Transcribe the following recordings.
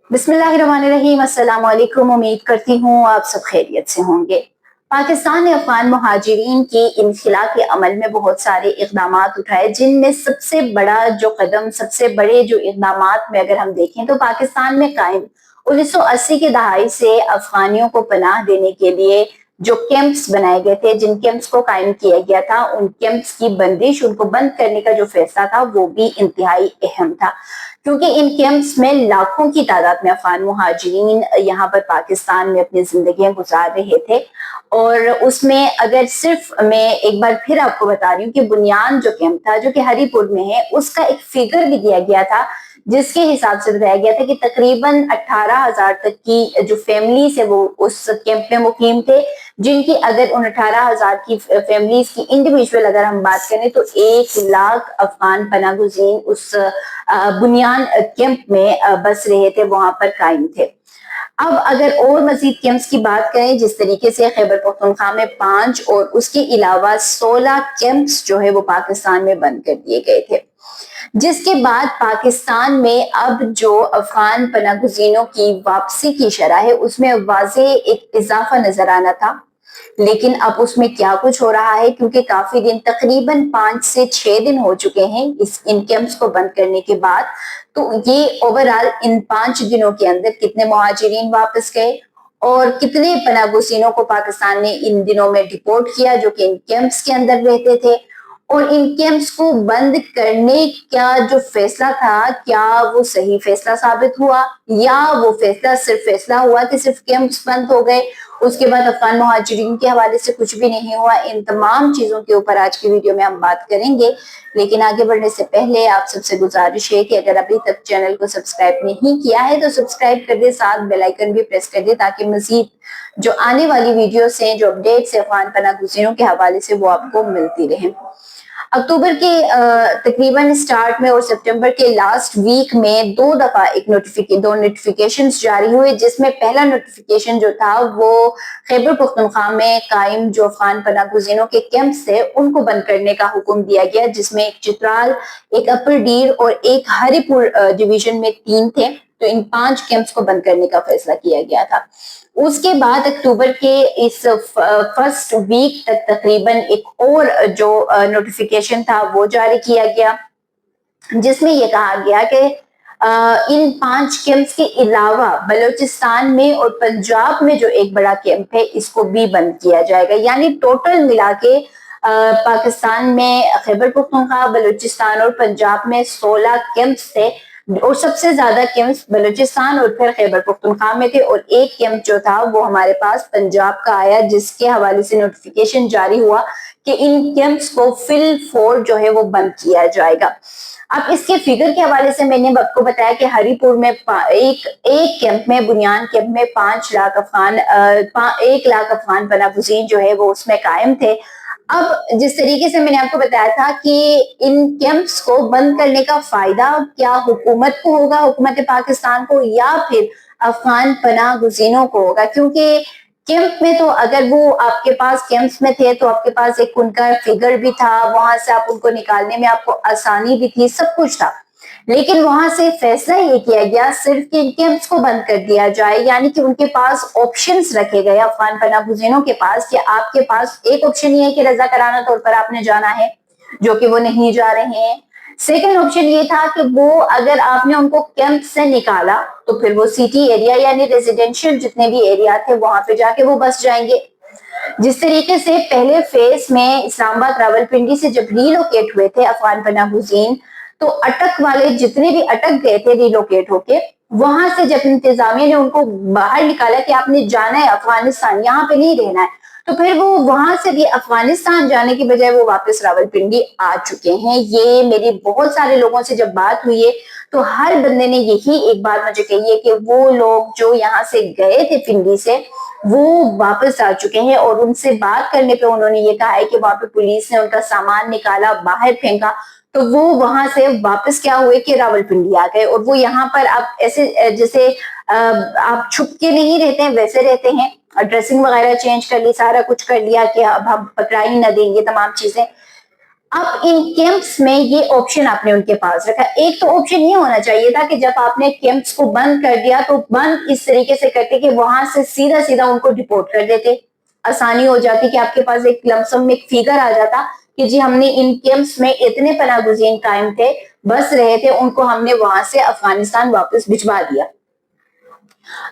बिस्मिल्लाहिर्रहमानिर्रहीम। अस्सलाम वालेकुम। उम्मीद करती हूँ आप सब खैरियत से होंगे। पाकिस्तान ने अफगान मुहाजिरीन की इनखिला के अमल में बहुत सारे इकदाम उठाए, जिनमें सबसे बड़ा जो कदम, सबसे बड़े जो इकदाम में अगर हम देखें तो पाकिस्तान में कायम 1980 की दहाई से अफगानियों को पनाह देने के लिए जो कैंप्स बनाए गए थे, जिन कैंप्स को कायम किया गया था, उन कैंप्स की बंदिश, उनको बंद करने का जो फैसला था वो भी इंतहाई अहम था, क्योंकि इन कैंप्स में लाखों की तादाद में अफगान मुहाजिरीन यहाँ पर पाकिस्तान में अपनी जिंदगियां गुजार रहे थे। और उसमें अगर सिर्फ मैं एक बार फिर आपको बता रही हूँ कि बुनियान जो कैंप था, जो कि हरीपुर में है, उसका एक फिगर भी दिया गया था, जिसके हिसाब से बताया गया था कि तकरीबन 18,000 तक की जो फैमिलीज है वो उस कैंप में मुकीम थे, जिनकी अगर उन 18,000 की फैमिलीज की इंडिविजुअल अगर हम बात करें तो 1 लाख अफगान पनागुजीन उस बुनियान कैंप में बस रहे थे, वहां पर कायम थे। अब अगर और मजीद कैंप्स की बात करें, जिस तरीके से खैबर पख्तूनख्वा में 5 और उसके अलावा 16 कैंप्स जो है वो पाकिस्तान में बंद कर दिए गए थे, जिसके बाद पाकिस्तान में अब जो अफगान पनागुजीनों की वापसी की शरह है उसमें वाजे एक इजाफा नजर आना था। लेकिन अब उसमें क्या कुछ हो रहा है, क्योंकि काफी दिन, तकरीबन 5 से 6 दिन हो चुके हैं इन कैंप्स को बंद करने के बाद। तो ये ओवरऑल इन 5 दिनों के अंदर कितने मुहाजिरीन वापस गए और कितने पनागुजीनों को पाकिस्तान ने इन दिनों में डिपोर्ट किया जो कि इन कैंप्स के अंदर रहते थे, और इन कैंप्स को बंद करने का जो फैसला था, क्या वो सही फैसला साबित हुआ, या वो फैसला सिर्फ फैसला हुआ कि सिर्फ कैंप्स बंद हो गए, उसके बाद अफगान मुहाजिरीन के हवाले से कुछ भी नहीं हुआ। इन तमाम चीजों के ऊपर आज की वीडियो में हम बात करेंगे। लेकिन आगे बढ़ने से पहले आप सबसे गुजारिश है कि अगर अभी तक चैनल को सब्सक्राइब नहीं किया है तो सब्सक्राइब कर दे, साथ बेल आइकन भी प्रेस कर दे, ताकि मजीद जो आने वाली वीडियोस हैं, जो अपडेट्स है अफगान पनागुजीनों के हवाले से, वो आपको मिलती रहे। अक्टूबर के तकरीबन स्टार्ट में और सितंबर के लास्ट वीक में दो नोटिफिकेशन जारी हुए, जिसमें पहला नोटिफिकेशन जो था वो खैबर पख्तूनख्वा में कायम जो अफगान पनागुजीनों के कैंप्स थे उनको बंद करने का हुक्म दिया गया, जिसमें एक चित्राल, एक अपर डीर और एक हरिपुर डिवीजन में 3 थे। तो इन 5 कैंप्स को बंद करने का फैसला किया गया था। उसके बाद अक्टूबर के इस फर्स्ट वीक तक तकरीबन एक और जो नोटिफिकेशन था वो जारी किया गया, जिसमें यह कहा गया कि इन 5 कैंप्स के अलावा बलूचिस्तान में और पंजाब में जो एक बड़ा कैंप है इसको भी बंद किया जाएगा। यानी टोटल मिला के पाकिस्तान में खैबर पख्तूनख्वा, बलूचिस्तान और पंजाब में 16 कैंप्स थे, और सबसे ज्यादा कैंप्स बलूचिस्तान और फिर खैबर पख्तूनख्वा में थे, और एक कैंप जो था वो हमारे पास पंजाब का आया, जिसके हवाले से नोटिफिकेशन जारी हुआ कि इन कैंप्स को फिल फोर जो है वो बंद किया जाएगा। अब इसके फिगर के हवाले से मैंने आपको बताया कि हरीपुर में एक कैंप में, बुनियान कैंप में 1 लाख अफगान पनागुजीन जो है वो उसमें कायम थे। अब जिस तरीके से मैंने आपको बताया था कि इन कैंप्स को बंद करने का फायदा क्या हुकूमत को होगा, हुकूमत पाकिस्तान को, या फिर अफगान पनागुजीनों को होगा, क्योंकि कैंप में तो अगर वो आपके पास कैंप्स में थे तो आपके पास एक उनका फिगर भी था, वहां से आप उनको निकालने में आपको आसानी भी थी, सब कुछ था। लेकिन वहां से फैसला ये किया गया सिर्फ कि कैंप्स को बंद कर दिया जाए, यानी कि उनके पास ऑप्शंस रखे गए अफगान पनागुजीनों के पास, कि आपके पास एक ऑप्शन ये है कि रजाकाराना तौर पर आपने जाना है, जो कि वो नहीं जा रहे हैं। सेकंड ऑप्शन ये था कि वो अगर आपने उनको कैंप से निकाला तो फिर वो सिटी एरिया यानी रेजिडेंशियल जितने भी एरिया थे वहां पे जाके वो बस जाएंगे। जिस तरीके से पहले फेज में इस्लामाबाद, रावलपिंडी से जब रीलोकेट हुए थे अफगान पनागुजीन, तो अटक वाले जितने भी अटक गए थे रीलोकेट होके, वहां से जब इंतजामिया ने उनको बाहर निकाला कि आपने जाना है अफगानिस्तान, यहाँ पे नहीं रहना है, तो फिर वो वहां से भी अफगानिस्तान जाने की बजाय वो वापस रावलपिंडी आ चुके हैं। ये मेरी बहुत सारे लोगों से जब बात हुई है तो हर बंदे ने यही एक बात मुझे कही है कि वो लोग जो यहाँ से गए थे पिंडी से, वो वापस आ चुके हैं, और उनसे बात करने पे उन्होंने ये कहा है कि वहां पे पुलिस ने उनका सामान निकाला, बाहर फेंका, तो वो वहां से वापस क्या हुए कि रावलपिंडी आ गए, और वो यहाँ पर आप ऐसे जैसे आप छुप के नहीं रहते हैं वैसे रहते हैं, ड्रेसिंग वगैरह चेंज कर ली, सारा कुछ कर लिया कि अब हम पकड़ाई न देंगे, तमाम चीजें। अब इन कैंप्स में ये ऑप्शन आपने उनके पास रखा। एक तो ऑप्शन ये होना चाहिए था कि जब आपने कैंप्स को बंद कर दिया तो बंद इस तरीके से करते कि वहां से सीधा सीधा उनको डिपोर्ट कर देते, आसानी हो जाती कि आपके पास एक लमसम में एक फिगर आ जाता कि जी हमने इन कैंप्स में इतने पनागुज़ीन कायम थे, बस रहे थे, उनको हमने वहां से अफगानिस्तान वापस भिजवा दिया।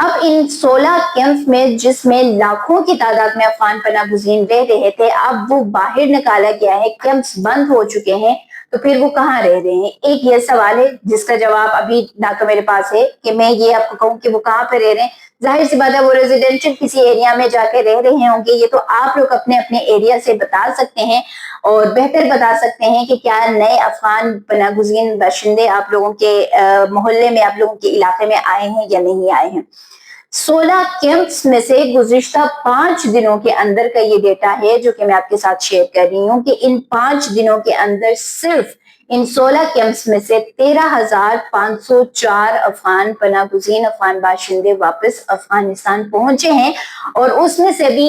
अब इन 16 कैंप में जिसमें लाखों की तादाद में अफगान पनागुज़ीन रह रहे थे, अब वो बाहर निकाला गया है, कैंप्स बंद हो चुके हैं, तो फिर वो कहाँ रह रहे हैं? एक ये सवाल है जिसका जवाब अभी ना तो मेरे पास है कि मैं ये आपको कहूँ कि वो कहाँ पे रह रहे हैं। जाहिर सी बात है वो रेजिडेंशियल किसी एरिया में जाके रह रहे होंगे, ये तो आप लोग अपने अपने एरिया से बता सकते हैं और बेहतर बता सकते हैं कि क्या नए अफगान पनागुज़ीन बाशिंदे आप लोगों के मोहल्ले में, आप लोगों के इलाके में आए हैं या नहीं आए हैं। 16 कैंप्स में से गुज़िश्ता 5 दिनों के अंदर का ये डेटा है जो कि मैं आपके साथ शेयर कर रही हूँ कि इन 5 दिनों के अंदर सिर्फ इन 16 कैंप्स में से 13,504 अफगान पनागुज़ीन, अफगान बाशिंदे वापस अफगानिस्तान पहुंचे हैं और उसमें से भी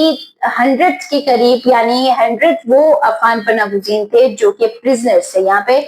100 के करीब, यानी 100 वो अफगान पनागुज़ीन थे जो कि प्रिजनर्स थे, यहाँ पे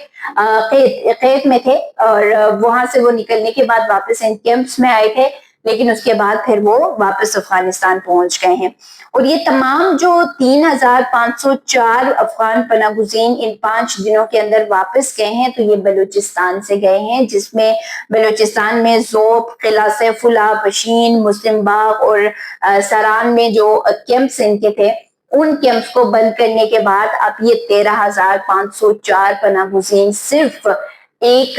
कैद में थे और वहां से वो निकलने के बाद वापस इन कैंप्स में आए थे, लेकिन उसके बाद फिर वो वापस अफगानिस्तान पहुंच गए हैं। और ये तमाम जो 3,504 अफगान पनागुज़ीन इन 5 दिनों के अंदर वापस गए हैं, तो ये बलूचिस्तान से गए हैं, जिसमें बलूचिस्तान में ज़ोब, किला सैफुल्लाह, बशीन, मुस्लिम बाग और सरान में जो कैंप्स इनके थे, उन कैंप्स को बंद करने के बाद अब ये 13,504 पनागुज़ीन सिर्फ एक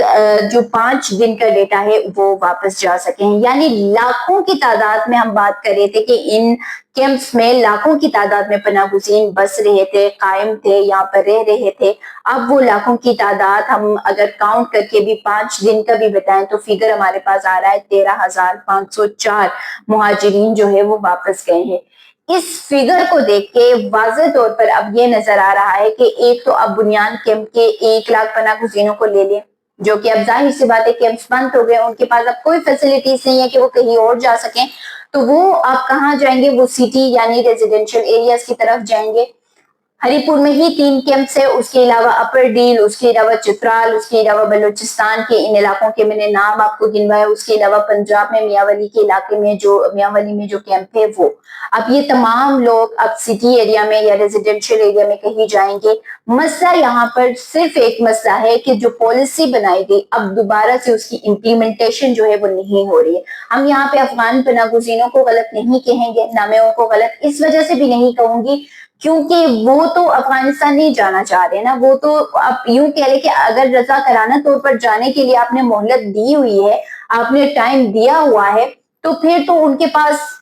जो 5 दिन का डेटा है वो वापस जा सके हैं। यानी लाखों की तादाद में हम बात कर रहे थे कि इन कैंप्स में लाखों की तादाद में पनागुज़ीन बस रहे थे, कायम थे, यहाँ पर रह रहे थे। अब वो लाखों की तादाद हम अगर काउंट करके भी 5 दिन का भी बताएं तो फिगर हमारे पास आ रहा है 13,504 मुहाजिरीन जो है वो वापस गए हैं। इस फिगर को देख के वाज़ेह तौर पर अब ये नजर आ रहा है कि एक तो अब बुनियान कैंप के 1 लाख पनागुज़ीनों को ले लें, जो कि अब जाहिर सी बात है कैंप्स बंद हो गए, उनके पास अब कोई फैसिलिटीज नहीं है कि वो कहीं और जा सकें, तो वो आप कहाँ जाएंगे? वो सिटी यानी रेजिडेंशियल एरियाज की तरफ जाएंगे। हरिपुर में ही 3 कैंप्स है, उसके अलावा अपर डील, उसके अलावा चित्राल, उसके अलावा बलूचिस्तान के इन इलाकों के मैंने नाम आपको गिनवाया, उसके अलावा पंजाब में मियांवाली के इलाके में जो मियांवाली में जो कैंप है वो। अब ये तमाम लोग अब सिटी एरिया में या रेजिडेंशियल एरिया में कहीं जाएंगे। मसला यहाँ पर सिर्फ एक मसला है कि जो पॉलिसी बनाई गई अब दोबारा से उसकी इम्प्लीमेंटेशन जो है वो नहीं हो रही है। हम यहाँ पे अफगान पनागुज़ीनों को गलत नहीं कहेंगे, ना मैं उनको गलत इस वजह से भी नहीं कहूंगी क्योंकि वो तो अफगानिस्तान नहीं जाना चाह रहे ना, वो तो आप यूं कह ले कि अगर रजा कराना तौर पर जाने के लिए आपने मोहलत दी हुई है, आपने टाइम दिया हुआ है, तो फिर तो उनके पास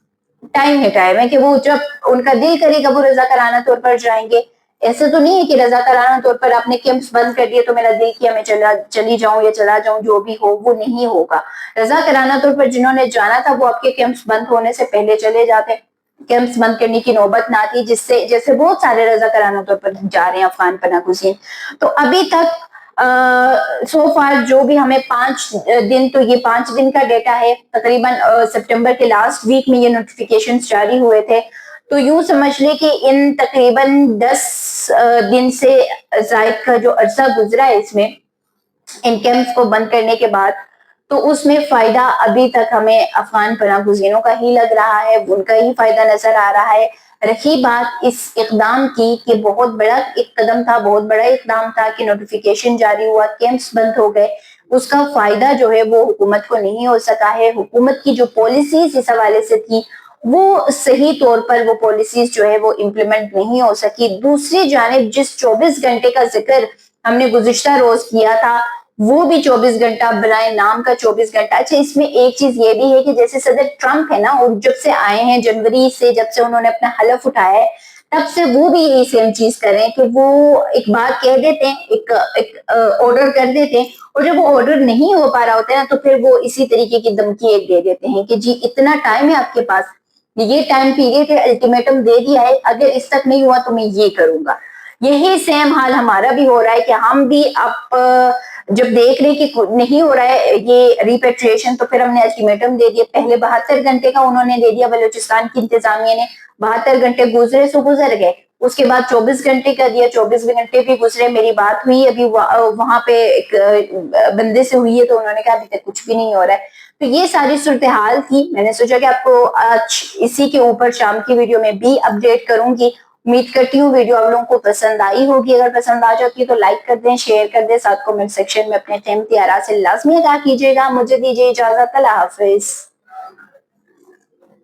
टाइम है कि वो जब उनका दिल करेगा वो रजा कराना तौर पर जाएंगे। ऐसे तो नहीं है कि रजा कराना तौर पर आपने कैंप्स बंद कर दिए तो मेरा दिल किया मैं चली जाऊं या चला जाऊं, जो भी हो वो नहीं होगा। रजा कराना तौर पर जिन्होंने जाना था वो आपके कैंप्स बंद होने से पहले चले जाते, कैंप्स बंद करने की नौबत ना थी, जिससे जैसे बहुत सारे रजा कराना तौर पर जा रहे हैं अफगान पनागुज़ीन। तो अभी तक सो फार जो भी हमें 5 दिन, तो ये 5 दिन का डेटा है, तकरीबन सितंबर के लास्ट वीक में ये नोटिफिकेशन जारी हुए थे, तो यूं समझ ले कि इन तकरीबन 10 दिन से जायद का जो अरसा गुजरा है इसमें इन कैंप्स को बंद करने के बाद, तो उसमें फायदा अभी तक हमें अफगान पनागुज़ीनों का ही लग रहा है, उनका ही फायदा नजर आ रहा है। रही बात इस इकदाम की कि बहुत बड़ा एक कदम था, बहुत बड़ा इकदाम था कि नोटिफिकेशन जारी हुआ, कैंप्स बंद हो गए, उसका फायदा जो है वो हुकूमत को नहीं हो सका है। हुकूमत की जो पॉलिसीज इस हवाले से थी वो सही तौर पर वो पॉलिसीज जो है वो इम्प्लीमेंट नहीं हो सकी। दूसरी जानिब जिस 24 घंटे का जिक्र हमने गुज़िश्ता रोज किया था वो भी 24 घंटा बनाए नाम का 24 घंटा। अच्छा, इसमें एक चीज ये भी है कि जैसे सदर ट्रंप है ना, और जब से आए हैं जनवरी से, जब से उन्होंने अपना हलफ उठाया है तब से वो भी यही सेम चीज कर रहे हैं कि वो एक बात कह देते हैं, एक ऑर्डर कर देते हैं, और जब वो ऑर्डर नहीं हो पा रहा होता है ना तो फिर वो इसी तरीके की धमकी एक दे देते हैं कि जी इतना टाइम है आपके पास, ये टाइम पीरियड है, अल्टीमेटम दे दिया है, अगर इस तक नहीं हुआ तो मैं ये करूंगा। यही सेम हाल हमारा भी हो रहा है कि हम भी अब जब देख रहे कि नहीं हो रहा है ये रिपेट्रिएशन तो फिर हमने अल्टीमेटम दे दिया। पहले 72 घंटे का उन्होंने दे दिया, बलूचिस्तान की इंतजामिया ने 72 घंटे गुजरे सो गुजर गए, اس کے بعد 24 گھنٹے کا دیا, 24 گھنٹے بھی گزرے, میری بات ہوئی ابھی وہاں پہ ایک بندے سے ہوئی ہے تو انہوں نے کہا ابھی تک کچھ بھی نہیں ہو رہا ہے. تو یہ ساری صورتحال تھی. میں نے سوچا کہ آپ کو آج اسی کے اوپر شام کی ویڈیو میں بھی اپڈیٹ کروں گی. امید کرتی ہوں ویڈیو آپ لوگوں کو پسند آئی ہوگی. اگر پسند آ جاتی ہے تو لائک کر دیں, شیئر کر دیں, ساتھ کمنٹ سیکشن میں اپنے قیمتی آراء سے لازمی ادا کیجیے گا. مجھے دیجیے اجازت, اللہ حافظ.